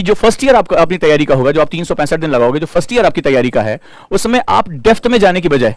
कि जो first year आपका अपनी तैयारी का होगा, जो आप 365 दिन लगाओगे, जो फर्स्ट ईयर आपकी तैयारी का है, उसमें आप डेप्थ में जाने की बजाय,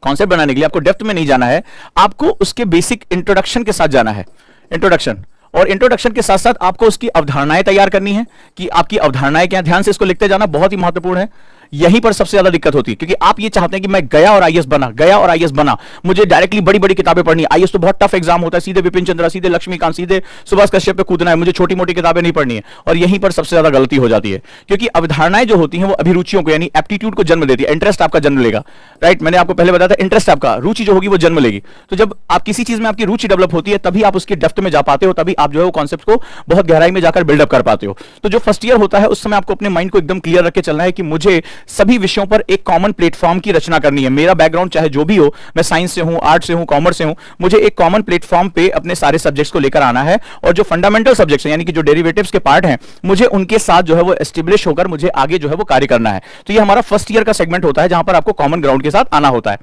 कॉन्सेप्ट बनाने के लिए आपको डेप्थ में नहीं जाना है, आपको उसके बेसिक इंट्रोडक्शन के साथ जाना है। इंट्रोडक्शन, और इंट्रोडक्शन के साथ साथ आपको उसकी अवधारणाएं तैयार करनी है कि आपकी अवधारणाएं क्या, ध्यान से इसको लिखते जाना, बहुत ही महत्वपूर्ण है। यहीं पर सबसे ज्यादा दिक्कत होती है, क्योंकि आप ये चाहते हैं कि मैं गया और आईएएस बना, गया और आईएएस बना, मुझे डायरेक्टली बड़ी बड़ी किताबें पढ़नी है। आईएएस तो बहुत टफ एग्जाम होता है, सीधे विपिन चंद्रा, सीधे लक्ष्मीकांत, सीधे सुभाष कश्यप पे कूदना है, मुझे छोटी मोटी किताबें नहीं पढ़नी है। और यहीं पर सबसे ज्यादा गलती हो जाती है, क्योंकि अवधारणाएं जो होती हैं वो अभिरुचियों को, यानी एप्टीट्यूड को जन्म देती है। इंटरेस्ट आपका जन्म लेगा, राइट। मैंने आपको पहले बताया था, इंटरेस्ट आपका, रुचि जो होगी वो जन्म लेगी। तो जब आप किसी चीज में आपकी रुचि डेवलप होती है, तभी आप उसकी डेप्थ में जा पाते हो, तभी आप जो है वो कॉन्सेप्ट को बहुत गहराई में जाकर बिल्डअप कर पाते हो। तो जो फर्स्ट ईयर होता है, उस समय आपको अपने माइंड को एकदम क्लियर रख के चलना है कि मुझे सभी विषयों पर एक कॉमन प्लेटफॉर्म की रचना करनी है। मेरा बैकग्राउंड चाहे जो भी हो, मैं साइंस से हूं, आर्ट से हूं, कॉमर्स से हूं, मुझे एक कॉमन प्लेटफॉर्म पे अपने सारे सब्जेक्ट्स को लेकर आना है, और जो फंडामेंटल सब्जेक्ट्स हैं, यानी कि जो डेरिवेटिव्स के पार्ट हैं, मुझे उनके साथ जो है वो एस्टेब्लिश होकर मुझे आगे जो है वो कार्य करना है। तो ये हमारा फर्स्ट ईयर का सेगमेंट होता है, जहां पर आपको कॉमन ग्राउंड के साथ आना होता है।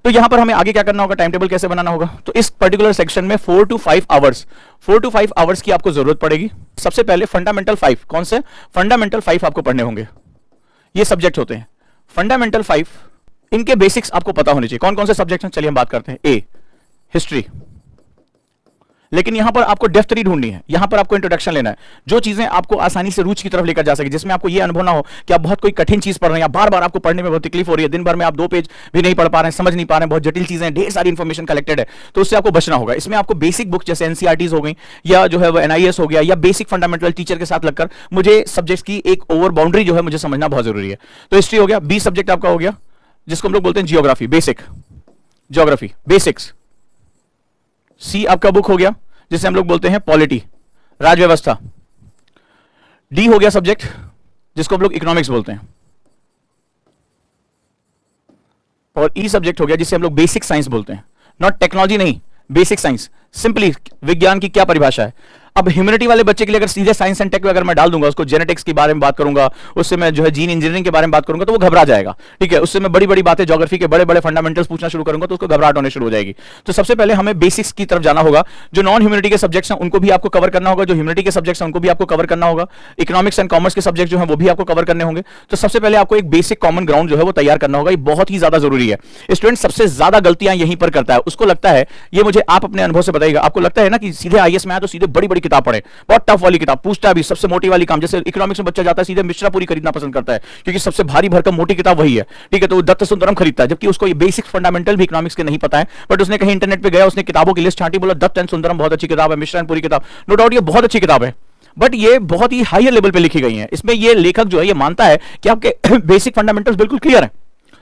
तो यहां पर हमें आगे क्या करना होगा, टाइम टेबल कैसे बनाना होगा। तो इस पर्टिकुलर सेक्शन में 4 to 5 आवर्स की आपको जरूरत पड़ेगी। सबसे पहले फंडामेंटल 5, कौन से फंडामेंटल 5 आपको पढ़ने होंगे। ये सब्जेक्ट होते हैं फंडामेंटल 5, इनके बेसिक्स आपको पता होने चाहिए। कौन कौन से सब्जेक्ट हैं, चलिए हम बात करते हैं। ए, हिस्ट्री, लेकिन यहां पर आपको डेप्थ नहीं ढूंढनी है, यहां पर आपको इंट्रोडक्शन लेना है, जो चीजें आपको आसानी से रुचि की तरफ लेकर जा सके, जिसमें आपको यह अनुभव ना हो कि आप बहुत कोई कठिन चीज पढ़ रहे हैं, बार बार आपको पढ़ने में बहुत तकलीफ हो रही है, दिन भर में आप 2 पेज भी नहीं पढ़ पा रहे हैं, समझ नहीं पा रहे हैं, बहुत जटिल चीजें, ढेर सारी इंफॉर्मेशन कलेक्टेड है, तो उससे आपको बचना होगा। इसमें आपको बेसिक बुक जैसे एनसीईआरटीज हो गई, या जो है वो एनआईएस हो गया, या बेसिक फंडामेंटल टीचर के साथ लगकर मुझे सब्जेक्ट्स की एक ओवर बाउंड्री जो है मुझे समझना बहुत जरूरी है। तो हिस्ट्री हो गया, बी सब्जेक्ट आपका हो गया जिसको हम लोग बोलते हैं जियोग्राफी, बेसिक जियोग्राफी, बेसिक्स। सी आपका बुक हो गया जिसे हम लोग बोलते हैं पॉलिटी, राजव्यवस्था। डी हो गया सब्जेक्ट जिसको हम लोग इकोनॉमिक्स बोलते हैं, और ई सब्जेक्ट हो गया जिसे हम लोग बेसिक साइंस बोलते हैं, नॉट टेक्नोलॉजी नहीं, बेसिक साइंस, सिंपली विज्ञान की क्या परिभाषा है। अब ह्यूमैनिटी वाले बच्चे के लिए अगर सीधे साइंस एंड टेक में अगर मैं डाल दूंगा, उसको जेनेटिक्स के बारे में बात करूंगा, उससे मैं जो है जीन इंजीनियरिंग के बारे में बात करूंगा, तो वो घबरा जाएगा, ठीक है। उससे मैं बड़ी बड़ी बातें, ज्योग्राफी के बड़े बड़े फंडामेंटल्स पूछना शुरू करूंगा, तो उसको घबराहट होने शुरू हो जाएगी। तो सबसे पहले हमें बेसिक्स की तरफ जाना होगा। जो नॉन ह्यूमैनिटी के सब्जेक्ट्स हैं उनको भी आपको कवर करना होगा, जो ह्यूमैनिटी के सब्जेक्ट्स हैं उनको भी आपको कवर करना होगा, इकोनॉमिक्स एंड कॉमर्स के सब्जेक्ट जो है वो भी आपको कवर करने होंगे। तो सबसे पहले आपको एक बेसिक कॉमन ग्राउंड जो है वो तैयार करना होगा, ये बहुत ही ज्यादा जरूरी है। स्टूडेंट सबसे ज्यादा गलतियां यहीं पर करता है, उसको लगता है, ये मुझे आप अपने अनुभव से बताइएगा, आपको लगता है ना कि सीधे आईएएस में आया तो सीधे बड़ी बड़ी किताब पढ़े, बहुत टफ वाली किताब, पूछता भी सबसे मोटी वाली काम। जैसे इकोनॉमिक्स में बच्चा जाता है सीधे मिश्रापुरी खरीदना पसंद करता है, क्योंकि सबसे भारी भरकम मोटी किताब वही है, ठीक है, तो दत्त सुंदरम खरीदता है, जबकि उसको ये बेसिक फंडामेंटल भी इकोनॉमिक्स के नहीं पता है। बट उसने कहीं इंटरनेट पे गया, उसने किताबों की लिस्ट छांटी, बोला दत्त एंड सुंदरम बहुत अच्छी किताब है, मिश्रा एंड पुरी किताब, नो डाउट ये बहुत अच्छी किताब है, बट ये बहुत ही हायर लेवल पे लिखी गई है। इसमें ये लेखक जो है ये मानता है कि आपके बेसिक फंडामेंटल्स बिल्कुल क्लियर है।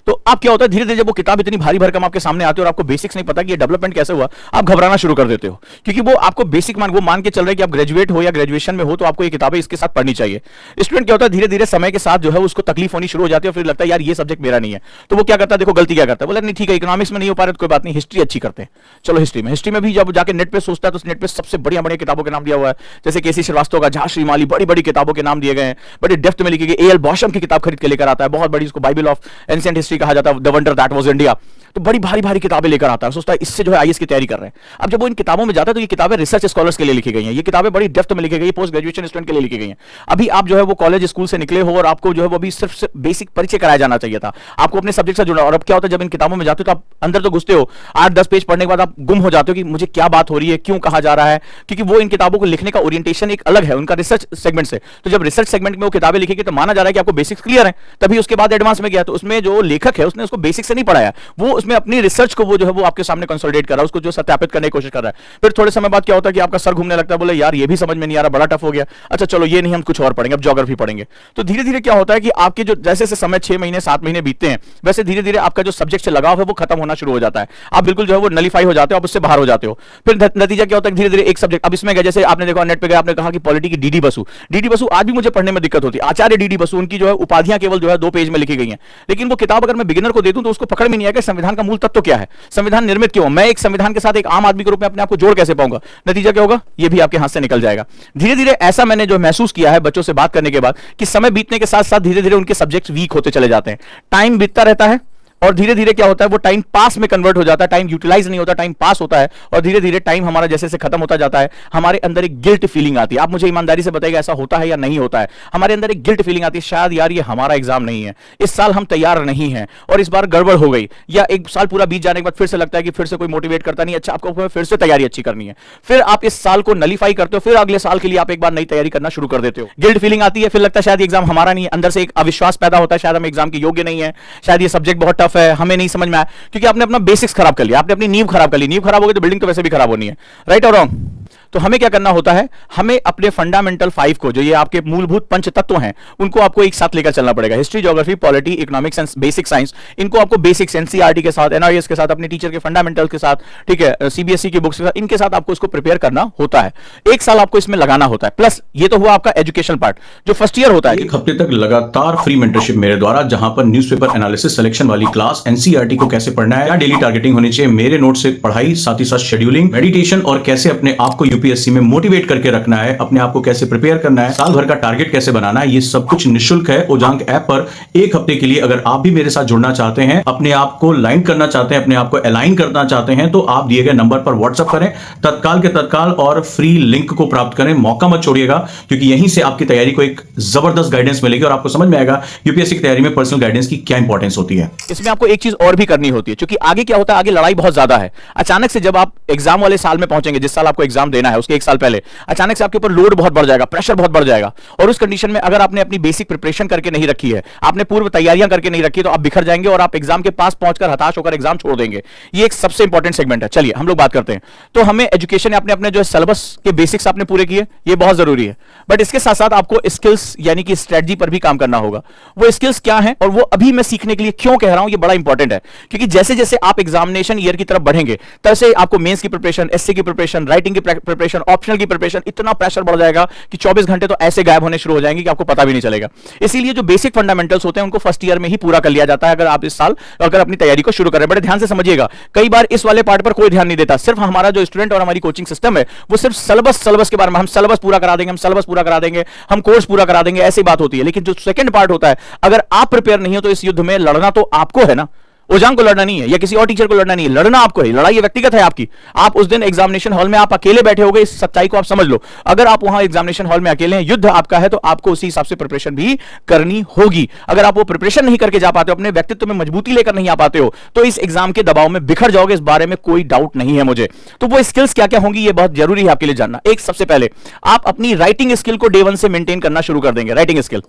तो आप क्या होता है, धीरे धीरे जब वो किताब इतनी भारी भरकम आपके सामने आती है और आपको बेसिक्स नहीं पता कि ये डेवलपमेंट कैसे हुआ, आप घबराना शुरू कर देते हो, क्योंकि वो आपको बेसिक वो मान के चल रहे हैं कि आप ग्रेजुएट हो या ग्रेजुएशन में हो तो आपको ये किताबें इसके साथ पढ़नी चाहिए। स्टूडेंट क्या होता है, धीरे धीरे समय के साथ जो है उसको तकलीफ होनी शुरू हो जाती है, फिर लगता है यार ये सब्जेक्ट मेरा नहीं है, तो वो क्या करता है, देखो गलती क्या करता है, बोला नहीं ठीक है इकोनॉमिक्स में नहीं हो पा रहा तो कोई बात नहीं, हिस्ट्री अच्छी करते हैं, चलो हिस्ट्री में भी जब जाके नेट पे सोचता है तो नेट पे सबसे बढ़िया बढ़िया किताबों के नाम दिया हुआ है, जैसे केसी श्रीवास्तव का, झा श्रीमाली, बड़ी बड़ी किताबों के नाम दिए गए हैं, बड़ी डेप्थ में लिखी गई। एएल बॉशम की किताब खरीद के लेकर आता है, बहुत बड़ी, इसको बाइबल ऑफ एंशिएंट हिस्ट्री कहा जाता है, the wonder that was India. तो बड़ी भारी भारी किताबें लेकर आता है, सोचता है इससे जो है आईएएस की तैयारी कर रहे हैं। अब जब वो इन किताबों में जाता है तो ये किताबें रिसर्च स्कॉलर्स के लिए लिखी गई हैं, ये किताबें बड़ी डेप्थ में लिखी गई, पोस्ट ग्रेजुएशन स्टूडेंट के लिए लिखी गई हैं। अभी आप जो है वो कॉलेज स्कूल से निकले हो और आपको जो है वो अभी सिर्फ बेसिक परिचय कराया जाना चाहिए था, आपको अपने सब्जेक्ट से जुड़ना। और अब क्या होता है, जब इन किताबों में जाते हो तो आप अंदर तो घुसते हो, 8-10 पेज पढ़ने के बाद आप गुम हो जाते हो कि मुझे क्या बात हो रही है, क्यों कहा जा रहा है, क्योंकि वो इन किताबों को लिखने का ओरिएंटेशन एक अलग है उनका रिसर्च सेगमेंट से। तो जब रिसर्च सेगमेंट में वो किताबें लिखेगी तो माना जा रहा है कि आपको बेसिक्स क्लियर है, तभी उसके बाद एडवांस में गया। तो उसमें जो लेखक है उसने उसको बेसिक से नहीं पढ़ाया, वो उसमें अपनी रिसर्च को वो जो है वो आपके सामने कंसोलिडेट कर रहा है, उसको जो सत्यापित करने की कोशिश कर रहा है। फिर थोड़े समय बाद क्या होता है कि आपका सर घूमने लगता है, बोले यार ये भी समझ में नहीं आ रहा, बड़ा टफ हो गया, अच्छा चलो ये नहीं हम कुछ और पढ़ेंगे, अब ज्योग्राफी पढ़ेंगे। तो धीरे धीरे क्या होता है कि आपके जो जैसे जैसे समय 6 महीने 7 महीने बीतते हैं, वैसे धीरे धीरे आपका जो सब्जेक्ट से लगाव है वो खत्म होना शुरू हो जाता है, आप बिल्कुल जो है वो नलीफाई हो जाते हो, आप उससे बाहर हो जाते हो। फिर नतीजा क्या होता है, धीरे धीरे एक सब्जेक्ट, अब इसमें गया, जैसे आपने देखा नेट पे गया, आपने कहा कि पॉलिटी की डीडी बसु आज भी मुझे पढ़ने में दिक्कत होती है। आचार्य डीडी बसु, उनकी जो है उपाधियां केवल जो है 2 पेज में लिखी गई हैं, लेकिन वो किताब अगर मैं बिगिनर को दे दूं तो उसको पकड़ में नहीं आएगा संविधान का मूल तत्व क्या है, संविधान निर्मित क्यों, मैं एक संविधान के साथ एक आम आदमी के रूप में अपने आप को जोड़ कैसे पाऊंगा। नतीजा क्या होगा, ये भी आपके हाथ से निकल जाएगा। धीरे धीरे ऐसा मैंने जो महसूस किया है बच्चों से बात करने के बाद कि समय बीतने के साथ साथ धीरे धीरे उनके सब्जेक्ट्स वीक होते चले जाते हैं, टाइम बीतता रहता है, और धीरे धीरे क्या होता है, वो टाइम पास में कन्वर्ट हो जाता है, टाइम यूटिलाइज नहीं होता, टाइम पास होता है, और धीरे धीरे टाइम हमारा जैसे जैसे खत्म होता जाता है, हमारे अंदर एक गिल्ट फीलिंग आती है। आप मुझे ईमानदारी से बताइएगा ऐसा होता है या नहीं होता है? हमारे अंदर एक गिल्ट फीलिंग आती है, शायद यार ये हमारा एग्जाम नहीं है, इस साल हम तैयार नहीं है, और इस बार गड़बड़ हो गई, या एक साल पूरा बीत जाने के बाद फिर से लगता है कि फिर से कोई मोटिवेट करता नहीं, अच्छा आपको फिर से तैयारी अच्छी करनी है, फिर आप इस साल को नलीफाई करते हो, फिर अगले साल के लिए आप एक बार नई तैयारी करना शुरू कर देते हो। गिल्ट फीलिंग आती है, फिर लगता है शायद एग्जाम हमारा नहीं है, अंदर से एक अविश्वास पैदा होता है, शायद हम एग्जाम के योग्य नहीं है, शायद ये सब्जेक्ट बहुत टफ है, हमें नहीं समझ में आया, क्योंकि आपने अपना बेसिक्स खराब कर लिया, आपने अपनी नींव खराब कर ली। नींव खराब हो गई तो बिल्डिंग तो वैसे भी खराब होनी है, राइट और रॉन्ग? तो हमें क्या करना होता है, हमें अपने फंडामेंटल 5 को, जो ये आपके मूलभूत पंच तत्व हैं, उनको आपको एक साथ लेकर चलना पड़ेगा। History, geography, polity, economics and basic science, इनको आपको बेसिक्स एनसीईआरटी के साथ, एनआईएस के साथ, अपने टीचर के फंडामेंटल के साथ, ठीक है, सीबीएसई की बुक्स के साथ, इनके साथ आपको इसको प्रिपेयर करना होता है। एक साल आपको इसमें लगाना होता है। प्लस ये तो हुआ आपका एजुकेशन पार्ट, जो फर्स्ट ईयर होता है। एक हफ्ते तक लगातार फ्री मेंटरशिप मेरे द्वारा, जहां पर न्यूज़पेपर एनालिसिस सिलेक्शन वाली क्लास, एनसीईआरटी को कैसे पढ़ना है, क्या डेली टारगेटिंग होनी चाहिए, मेरे नोट से पढ़ाई, साथ ही साथ शेड्यूलिंग, मेडिटेशन, और कैसे अपने आप को यूपीएससी में मोटिवेट करके रखना है, अपने आप को कैसे प्रिपेयर करना है, साल भर का टारगेट कैसे बनाना है, ये सब कुछ निःशुल्क है ओजांक ऐप पर एक हफ्ते के लिए। अगर आप भी मेरे साथ जुड़ना चाहते हैं, अपने आप को लाइन करना चाहते हैं, अपने आप को अलाइन करना चाहते हैं, तो आप दिए गए नंबर पर व्हाट्सएप करें तत्काल के तत्काल, और फ्री लिंक को प्राप्त करें। मौका मत छोड़िएगा, क्योंकि यहीं से आपकी तैयारी को एक जबरदस्त गाइडेंस मिलेगी और आपको समझ में आएगा यूपीएससी की तैयारी में पर्सनल गाइडेंस की क्या इंपॉर्टेंस होती है। इसमें आपको एक चीज और भी करनी होती है, क्योंकि आगे क्या होता है, आगे लड़ाई बहुत ज्यादा है। अचानक से जब आप एग्जाम वाले साल में पहुंचेंगे, जिस साल आपको एग्जाम देना है उसके एक साल पहले, अचानक से आपके ऊपर लोड बहुत बढ़ जाएगा, प्रेशर बहुत बढ़ जाएगा, और उस कंडीशन में अगर आपने अपनी बेसिक प्रिपरेशन करके नहीं रखी है, आपने पूर्व तैयारियां करके नहीं रखी, तो आप बिखर जाएंगे और आप एग्जाम के पास पहुंचकर हताश होकर एग्जाम छोड़ देंगे। ये एक सबसे इंपॉर्टेंट सेगमेंट है। चलिए हम लोग बात करते हैं। तो हमें एजुकेशन, आपने अपने जो सिलेबस के बेसिक्स आपने पूरे किए, ये बहुत जरूरी है, बट इसके साथ साथ आपको स्किल्स यानी कि स्ट्रेटजी पर भी काम करना होगा। वो स्किल्स क्या है और वो अभी मैं सीखने के लिए क्यों कह रहा हूं, ये बड़ा इंपॉर्टेंट है, क्योंकि जैसे जैसे आप एग्जामिनेशन ईयर की तरफ बढ़ेंगे, तैसे आपको मेंस की प्रिपरेशन, एससी की प्रिपरेशन, राइटिंग की प्रिपरेशन, ऑप्शनल की प्रिपरेशन, इतना प्रेशर बढ़ जाएगा कि 24 घंटे तो ऐसे गायब होने शुरू हो जाएंगे कि आपको पता भी नहीं चलेगा। इसीलिए जो बेसिक फंडामेंटल्स होते हैं उनको फर्स्ट ईयर में ही पूरा कर लिया जाता है, अगर आप इस साल अगर अपनी तैयारी को शुरू करें। बड़े ध्यान से समझिएगा, कई बार इस वाले पार्ट पर कोई ध्यान नहीं देता। सिर्फ हमारा जो स्टूडेंट और हमारी कोचिंग सिस्टम है, वो सिर्फ सिलेबस के बारे में, हम सिलेबस पूरा करा देंगे, हम सिलेबस पूरा करा देंगे, हम कोर्स पूरा करा देंगे, ऐसी बात होती है। लेकिन जो सेकंड पार्ट होता है, अगर आप प्रिपेयर नहीं हो तो इस युद्ध में लड़ना तो आपको है ना, ओजांग को लड़ना नहीं है या किसी और टीचर को लड़ना नहीं है, लड़ना आपको है। लड़ाई ये व्यक्तिगत है आपकी। आप उस दिन एग्जामिनेशन हॉल में आप अकेले बैठे होगे, इस सच्चाई को आप समझ लो। अगर आप वहां एग्जामिनेशन हॉल में अकेले हैं, युद्ध आपका है, तो आपको उसी हिसाब से प्रिपरेशन भी करनी होगी। अगर आप वो प्रिपरेशन नहीं करके जा पाते हो, अपने व्यक्तित्व में मजबूती लेकर नहीं आ पाते हो, तो इस एग्जाम के दबाव में बिखर जाओगे, इस बारे में कोई डाउट नहीं है मुझे। तो वो स्किल्स क्या क्या होंगी, ये बहुत जरूरी है आपके लिए जानना। एक, सबसे पहले आप अपनी राइटिंग स्किल को डे 1 से मेंटेन करना शुरू कर देंगे। राइटिंग स्किल,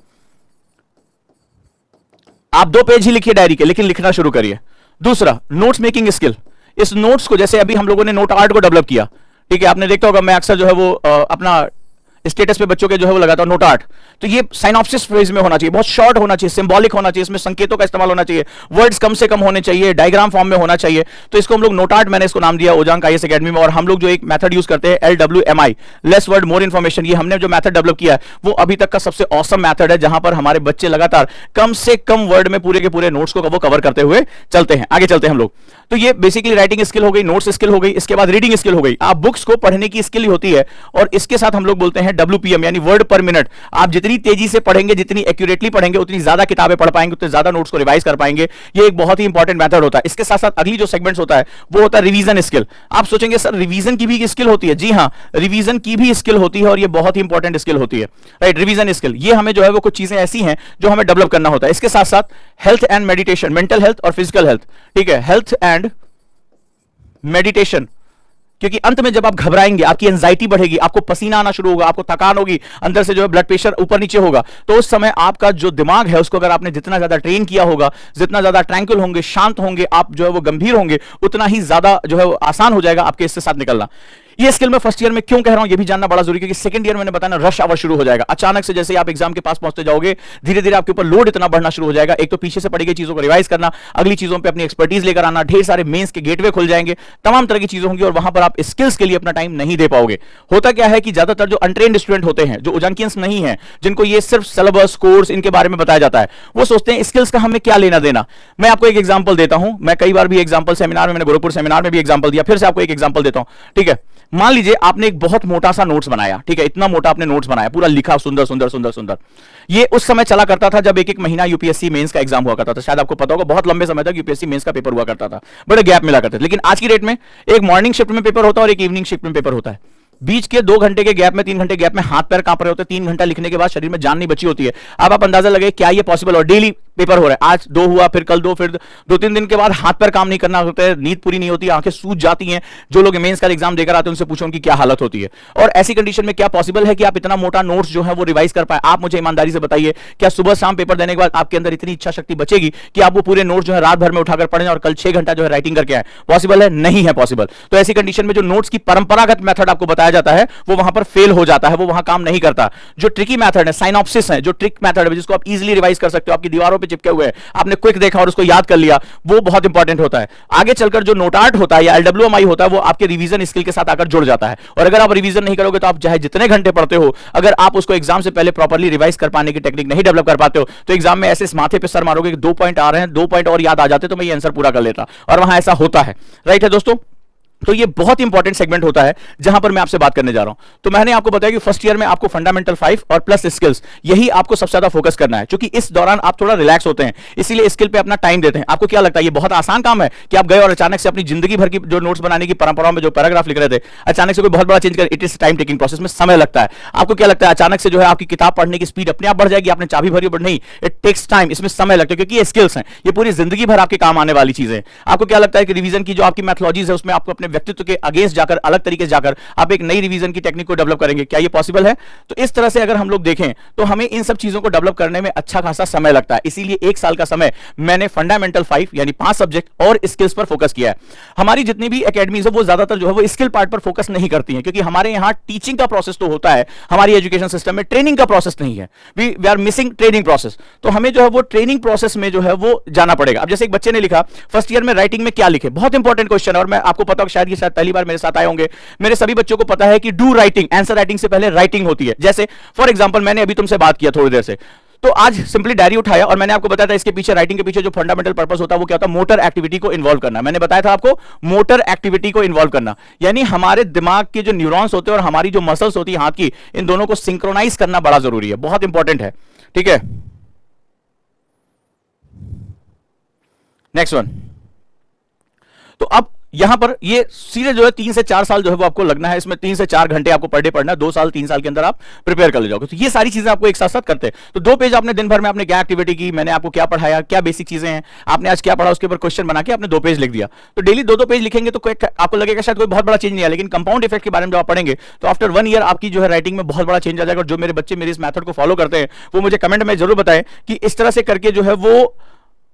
आप 2 पेज ही लिखिए डायरी के, लेकिन लिखना शुरू करिए। दूसरा, नोट्स मेकिंग स्किल। इस नोट्स को, जैसे अभी हम लोगों ने नोट आर्ट को डेवलप किया, ठीक है, आपने देखा होगा, मैं अक्सर जो है वो अपना स्टेटस पे बच्चों के जो है वो लगाता हूं नोट आर्ट। तो ये साइनॉप्सिस फेज में होना चाहिए, बहुत शॉर्ट होना चाहिए, सिंबॉलिक होना चाहिए, इसमें संकेतों का इस्तेमाल होना चाहिए, वर्ड्स कम से कम होने चाहिए, डायग्राम फॉर्म में होना चाहिए। तो इसको हम लोग नोट आर्ट, मैंने इसको नाम दिया ओजांक आईएएस एकेडमी में। और हम लोग जो एक मेथड यूज करते हैं, LWMI, less word more information, ये हमने जो मेथड डेवलप किया है वो अभी तक का सबसे ऑसम मेथड है, जहां पर हमारे बच्चे लगातार कम से कम वर्ड में पूरे के पूरे नोट्स को वो कवर करते हुए चलते हैं। आगे चलते हैं हम लोग। तो ये बेसिकली राइटिंग स्किल हो गई, नोट्स स्किल हो गई, इसके बाद रीडिंग स्किल हो गई। आप बुक्स को पढ़ने की स्किल ही होती है, और इसके साथ हम लोग बोलते हैं WPM, यानी वर्ड पर मिनट। आप जितनी तेजी से पढ़ेंगे, जितनी एक्यूरेटली पढ़ेंगे, उतनी ज्यादा किताबें पढ़ पाएंगे, उतने ज्यादा नोट्स को रिवाइज कर पाएंगे। ये एक बहुत ही इंपॉर्टेंट मेथड होता है। इसके साथ साथ अगली जो सेगमेंट्स होता है वो होता है रिवीजन स्किल। आप सोचेंगे सर रिवीजन की भी स्किल होती है? जी हां, रिवीजन की भी स्किल होती है, और ये बहुत ही इंपॉर्टेंट स्किल होती है, राइट। रिवीजन स्किल, ये हमें जो है वो कुछ चीजें ऐसी हैं जो हमें डेवलप करना होता है। इसके साथ साथ health and meditation, mental health और फिजिकल हेल्थ, ठीक है, हेल्थ एंड मेडिटेशन। क्योंकि अंत में जब आप घबराएंगे, आपकी एंजाइटी बढ़ेगी, आपको पसीना आना शुरू होगा, आपको थकान होगी, अंदर से जो है ब्लड प्रेशर ऊपर नीचे होगा, तो उस समय आपका जो दिमाग है उसको अगर आपने जितना ज्यादा ट्रेन किया होगा, जितना ज्यादा ट्रैंक्विल होंगे, शांत होंगे, आप जो है वो गंभीर होंगे, उतना ही ज्यादा जो है वो आसान हो जाएगा आपके इससे साथ निकलना। ये स्किल मैं फर्स्ट ईयर में क्यों कह रहा हूं, ये भी जानना बड़ा जरूरी है, क्योंकि सेकंड ईयर में मैंने बताया ना, रश आवर शुरू हो जाएगा। अचानक से जैसे आप एग्जाम के पास पहुंचते जाओगे, धीरे धीरे आपके ऊपर लोड इतना बढ़ना शुरू हो जाएगा। एक तो पीछे से पड़ी गई चीजों को रिवाइज करना, अगली चीजों पे अपनी एक्सपर्टीज लेकर आना, ढेर सारे मेंस के गेटवे खुल जाएंगे, तमाम तरह की चीजें होंगी, और वहां पर आप स्किल्स के लिए अपना टाइम नहीं दे पाओगे। होता क्या है कि ज्यादातर जो अनट्रेन्ड स्टूडेंट होते हैं, जो उजांकियंस नहीं है, जिनको ये सिर्फ सिलेबस, कोर्स, इनके बारे में बताया जाता है, वो सोचते हैं स्किल्स का हमें क्या लेना देना। मैं आपको एक एग्जांपल देता हूं, मैं कई बार भी एग्जांपल सेमिनार में, मैंने गोरखपुर सेमिनार में भी एग्जांपल दिया, फिर से आपको एक एग्जांपल देता हूं, ठीक है। मान लीजिए आपने एक बहुत मोटा सा नोट्स बनाया, ठीक है, इतना मोटा आपने नोट्स बनाया, पूरा लिखा, सुंदर सुंदर सुंदर सुंदर। ये उस समय चला करता था जब एक एक महीना यूपीएससी मेंस का एग्जाम हुआ करता था। शायद आपको पता होगा, बहुत लंबे समय तक यूपीएससी मेंस का पेपर हुआ करता था, बड़े गैप मिला करते थे। लेकिन आज की डेट में एक मॉर्निंग शिफ्ट में पेपर होता है और एक इवनिंग शिफ्ट में पेपर होता है। बीच के 2 घंटे के गैप में, 3 घंटे गैप में हाथ पैर कांप रहे होते हैं। 3 घंटा लिखने के बाद शरीर में जान नहीं बची होती है। अब आप अंदाजा लगे क्या ये पॉसिबल और डेली पेपर हो रहा है, आज 2 हुआ, फिर कल 2, फिर 2-3 दिन के बाद हाथ पैर काम नहीं करना होता है, नींद पूरी नहीं होती, आंखें सूज जाती हैं। जो लोग मेंस का एग्जाम देकर आते हैं उनसे पूछो उनकी क्या हालत होती है। और ऐसी कंडीशन में क्या पॉसिबल है कि आप इतना मोटा नोट्स जो है वो रिवाइज कर पाए? आप मुझे ईमानदारी से बताइए, क्या सुबह शाम पेपर देने के बाद आपके अंदर इतनी इच्छा शक्ति बचेगी कि आप वो पूरे नोट्स जो है रात भर में उठाकर पढ़ें और कल 6 घंटा जो है राइटिंग करके आए? पॉसिबल है? नहीं है पॉसिबल। तो ऐसी कंडीशन में जो नोट्स की परंपरागत मेथड आपको बताया जाता है वो वहां पर फेल हो जाता है, वो वहां काम नहीं करता। जो ट्रिकी मेथड है, साइनॉप्सिस है, जो ट्रिक मेथड है जिसको आप इजीली रिवाइज कर सकते हो, आपकी दीवारों पे चिपके हुए हैं, आपने क्विक देखा और उसको याद कर लिया, वो बहुत इंपॉर्टेंट होता है। आगे चलकर जो नोट आर्ट होता है या एलडब्ल्यूएमआई होता है वो आपके रिवीजन स्किल के साथ आकर जुड़ जाता है। और अगर आप रिवीजन नहीं करोगे तो आप चाहे जितने घंटे पढ़ते हो, अगर आप उसको एग्जाम से पहले प्रॉपर्ली रिवाइज कर पाने की टेक्निक नहीं डेवलप कर पाते हो तो एग्जाम में ऐसे माथे पे सर मारोगे कि 2 पॉइंट आ रहे हैं, 2 पॉइंट और याद आ जाते तो मैं ये आंसर पूरा कर लेता। और वहां ऐसा होता है, राइट है दोस्तों। तो ये बहुत इंपॉर्टेंट सेगमेंट होता है जहां पर मैं आपसे बात करने जा रहा हूं। तो मैंने आपको बताया कि फर्स्ट ईयर में आपको फंडामेंटल 5 और प्लस स्किल्स, यही आपको सबसे ज्यादा फोकस करना है, क्योंकि इस दौरान आप थोड़ा रिलैक्स होते हैं, इसीलिए स्किल पे अपना टाइम देते हैं। आपको क्या लगता है ये बहुत आसान काम है कि आप गए और अचानक से अपनी जिंदगी भर की जो नोट्स बनाने की परंपराओं में जो पैराग्राफ लिख रहे थे अचानक से कोई बहुत बड़ा चेंज कर? It is time taking process, में समय लगता है। आपको क्या लगता है अचानक से जो है आपकी किताब पढ़ने की स्पीड अपने आप बढ़ जाएगी, आपने चाबी भरी बट नहीं, इट टेक्स टाइम, इसमें समय लगता है, क्योंकि ये स्किल्स हैं, ये पूरी जिंदगी भर आपके काम आने वाली चीजें। आपको क्या लगता है कि रिवीजन की जो आपकी मैथोलॉजीज है उसमें आपको अपने व्यक्तित्व के अगेंस्ट जाकर, अलग तरीके से जाकर आप एक नई रिवीजन की टेक्निक को डेवलप करेंगे? क्या ये पॉसिबल है? तो इस तरह से अगर हम लोग देखें तो हमें इन सब चीजों को डेवलप करने में अच्छा खासा समय लगता है। इसीलिए 1 साल का समय मैंने फंडामेंटल 5 यानी 5 सब्जेक्ट और स्किल्स पर फोकस किया है। हमारी जितनी भी एकेडमीज है वो ज्यादातर जो है वो स्किल पार्ट पर फोकस नहीं करती है, क्योंकि हमारे यहां टीचिंग का प्रोसेस तो होता है, हमारी एजुकेशन सिस्टम में ट्रेनिंग का प्रोसेस नहीं है। We are missing training process. तो हमें जो है वो ट्रेनिंग प्रोसेस में जो है वो जाना पड़ेगा। अब जैसे एक बच्चे ने लिखा फर्स्ट ईयर में राइटिंग में क्या लिखे, बहुत इंपॉर्टेंट क्वेश्चन है और मैं आपको पता शायद पहली बार मेरे साथ आए होंगे। मेरे सभी बच्चों को पता है कि डू राइटिंग, आंसर राइटिंग से पहले राइटिंग होती है। जैसे फॉर एग्जांपल मैंने अभी तुमसे बात किया थोड़ी देर से, तो आज सिंपली डायरी उठाया और मैंने आपको बताया था इसके पीछे, राइटिंग के पीछे जो फंडामेंटल पर्पस होता है वो क्या होता है? मोटर एक्टिविटी को इन्वॉल्व करना। मैंने बताया था आपको मोटर एक्टिविटी को इन्वॉल्व करना, यानी हमारे दिमाग के जो न्यूरॉन्स होते हैं और हमारी जो मसल्स होती है हाथ की, इन दोनों को सिंक्रोनाइज करना बड़ा जरूरी है, बहुत इंपॉर्टेंट है। ठीक है, नेक्स्ट वन। तो अब यहां पर ये सीधे जो है 3 से 4 साल जो है वो आपको लगना है, इसमें 3 से 4 घंटे आपको पर डे पढ़ना है, 2 साल 3 साल के अंदर आप प्रिपेयर कर ले जाओगे। तो ये सारी चीजें आपको एक साथ साथ करते हैं। तो 2 पेज आपने दिन भर में आपने क्या एक्टिविटी की, मैंने आपको क्या पढ़ाया, क्या बेसिक चीजें हैं, आपने आज क्या पढ़ा, उसके ऊपर क्वेश्चन बना के आपने 2 पेज लिख दिया। तो डेली 2-2 पेज लिखेंगे तो आपको लगेगा शायद कोई बहुत बड़ा चेंज नहीं है, लेकिन कंपाउंड इफेक्ट के बारे में जब आप पढ़ेंगे तो आफ्टर 1 ईयर आपकी जो है राइटिंग में बहुत बड़ा चेंज आ जाएगा। और जो मेरे बच्चे मेरे इस मेथड को फॉलो करते हैं वो मुझे कमेंट में जरूर बताएं कि इस तरह से करके जो है वो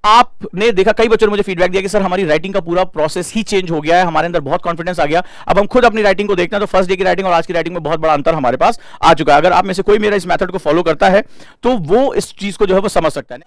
आपने देखा। कई बच्चों ने मुझे फीडबैक दिया कि सर हमारी राइटिंग का पूरा प्रोसेस ही चेंज हो गया है, हमारे अंदर बहुत कॉन्फिडेंस आ गया, अब हम खुद अपनी राइटिंग को देखते हैं तो फर्स्ट डे की राइटिंग और आज की राइटिंग में बहुत बड़ा अंतर हमारे पास आ चुका है। अगर आप में से कोई मेरा इस मेथड को फॉलो करता है तो वो इस चीज को जो है वो समझ सकता है।